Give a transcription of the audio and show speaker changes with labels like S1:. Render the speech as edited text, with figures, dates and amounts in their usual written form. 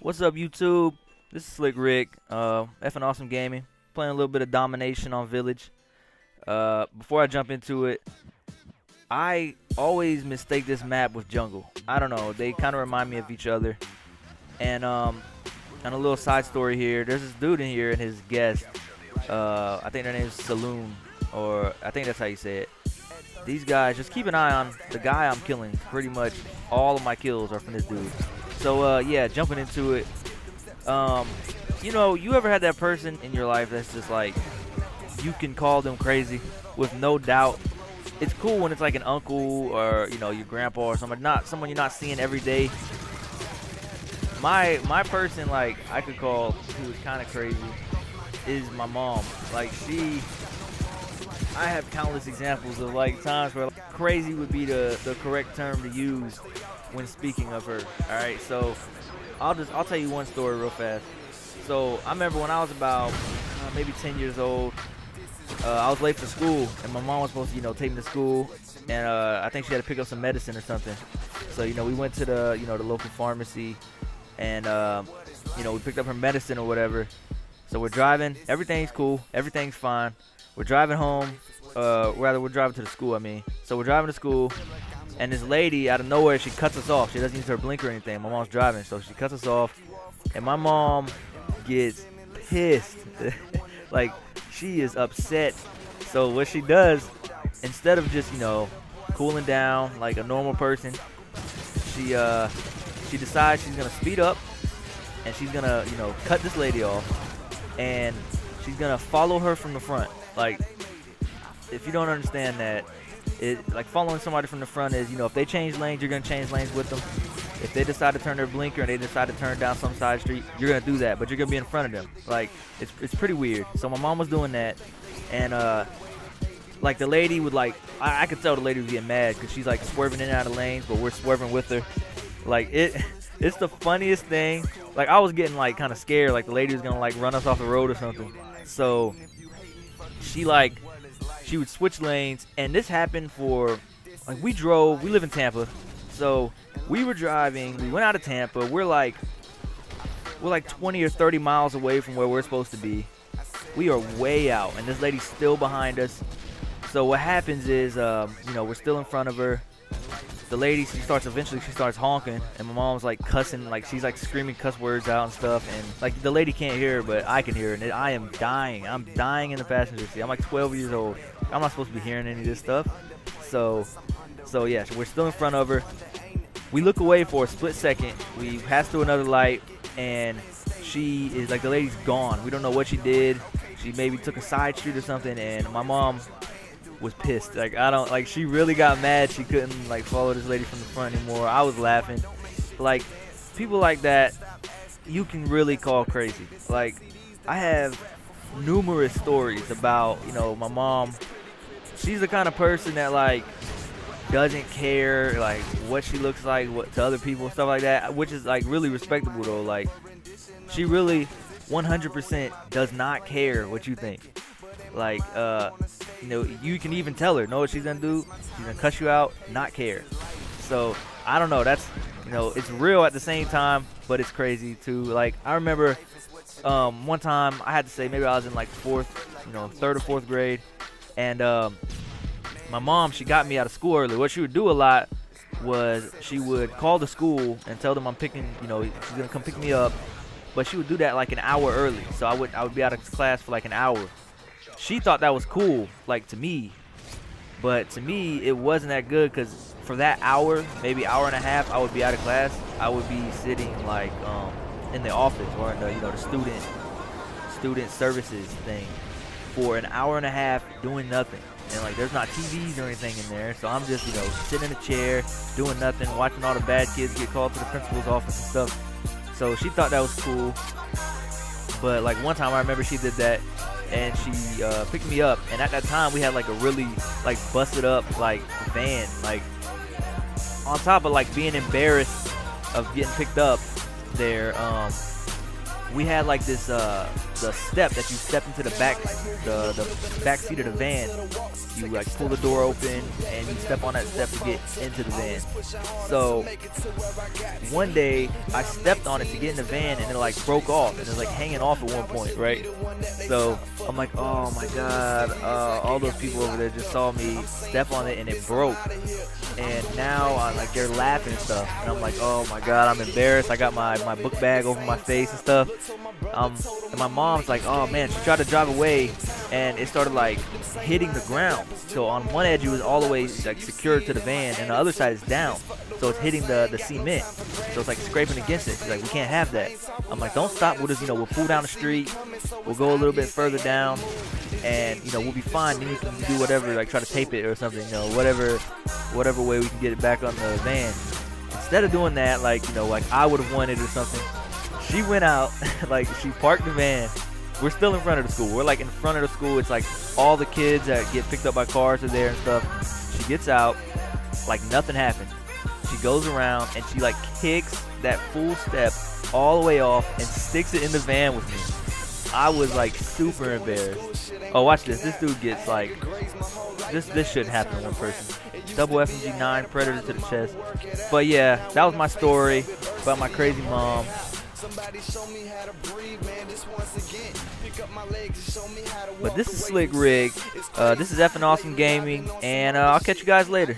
S1: What's up, YouTube? This is Slick Rick, effing awesome gaming, playing a little bit of domination on Village. Before I jump into it, I always mistake this map with Jungle. I don't know, they kind of remind me of each other. And on a little side story here, there's this dude in here and his guest. I think their name is Saloon, or I think that's how you say it. These guys, just keep an eye on the guy I'm killing. Pretty much all of my kills are from this dude. So yeah, jumping into it. You know, you ever had that person in your life that's just like, you can call them crazy with no doubt. It's cool when it's like an uncle or, you know, your grandpa or someone, not someone you're not seeing every day. My person, like, I could call, who is kind of crazy, is my mom. Like, I have countless examples of like times where like, crazy would be the correct term to use when speaking of her. All right, so I'll tell you one story real fast. So I remember when I was about maybe 10 years old, I was late for school, and my mom was supposed to, you know, take me to school, and I think she had to pick up some medicine or something. So, you know, we went to the, you know, the local pharmacy, and you know, we picked up her medicine or whatever. So we're driving, everything's cool, everything's fine. We're driving home, rather we're driving to the school, I mean. So we're driving to school, and this lady out of nowhere, she cuts us off. She doesn't use her blinker or anything. My mom's driving, so she cuts us off, and my mom gets pissed. Like, she is upset. So what she does, instead of just, you know, cooling down like a normal person, she decides she's gonna speed up, and she's gonna, you know, cut this lady off, and she's gonna follow her from the front. Like, if you don't understand that, like following somebody from the front is, you know, if they change lanes, you're gonna change lanes with them. If they decide to turn their blinker and they decide to turn down some side street, you're gonna do that, but you're gonna be in front of them. Like, it's pretty weird. So my mom was doing that, and like the lady would like, I could tell the lady was getting mad because she's like swerving in and out of lanes, but we're swerving with her. Like, it's the funniest thing. Like, I was getting like kind of scared, like the lady was gonna like run us off the road or something. So she would switch lanes, and this happened for, like, we live in Tampa, so we were driving, we went out of Tampa, we're like 20 or 30 miles away from where we're supposed to be. We are way out, and this lady's still behind us. So what happens is, you know, we're still in front of her. The lady, eventually she starts honking, and my mom's like cussing, like she's like screaming cuss words out and stuff, and like the lady can't hear her, but I can hear her, and I am dying. I'm dying in the passenger seat. I'm like 12 years old. I'm not supposed to be hearing any of this stuff. So yeah, so we're still in front of her. We look away for a split second. We pass through another light, and she is like, the lady's gone. We don't know what she did. She maybe took a side street or something, and my mom was pissed. Like, she really got mad she couldn't like follow this lady from the front anymore. I was laughing. Like, people like that, you can really call crazy. Like, I have numerous stories about, you know, my mom. She's the kind of person that like doesn't care like what she looks like, what to other people, stuff like that, which is like really respectable though. Like, she really 100% does not care what you think. Like, you know, you can even tell her, know what she's gonna do. She's gonna cuss you out, not care. So I don't know. That's, you know, it's real at the same time, but it's crazy too. Like, I remember one time, I had to say, maybe I was in like third or fourth grade, and my mom, she got me out of school early. What she would do a lot was she would call the school and tell them I'm picking, you know, she's gonna come pick me up, but she would do that like an hour early. So I would be out of class for like an hour. She thought that was cool, like, to me, but to me it wasn't that good, because for that hour, maybe hour and a half, I would be out of class. I would be sitting like in the office or in the, you know, the student services thing for an hour and a half doing nothing. And like, there's not TVs or anything in there, so I'm just, you know, sitting in a chair doing nothing, watching all the bad kids get called to the principal's office and stuff. So she thought that was cool. But like one time I remember she did that, and she picked me up, and at that time we had like a really like busted up like van. Like, on top of like being embarrassed of getting picked up there, we had like this the step that you step into the back seat of the van. You like pull the door open and you step on that step to get into the van. So one day I stepped on it to get in the van and it like broke off and it was like hanging off at one point, right? So I'm like, oh my god, all those people over there just saw me step on it and it broke. And now like they're laughing and stuff, and I'm like, oh my god, I'm embarrassed. I got my book bag over my face and stuff. And my mom's like, oh man, she tried to drive away, and it started like hitting the ground. So on one edge it was all the way like secured to the van, and the other side is down, so it's hitting the cement. So it's like scraping against it. She's like, we can't have that. I'm like, don't stop. We'll just we'll pull down the street. We'll go a little bit further down, and we'll be fine. Then we can do whatever, like try to tape it or something, whatever way we can get it back on the van. Instead of doing that, like I would have wanted or something, she went out, like she parked the van. We're still in front of the school. We're like in front of the school. It's like all the kids that get picked up by cars are there and stuff. She gets out like nothing happened. She goes around and she like kicks that full step all the way off and sticks it in the van with me. I was like super embarrassed. Oh, watch this. This dude gets like, this shouldn't happen to one person. Double FMG9 Predator to the chest. But yeah, that was my story about my crazy mom. But this is Slick Rig. This is Effing Awesome Gaming, and I'll catch you guys later.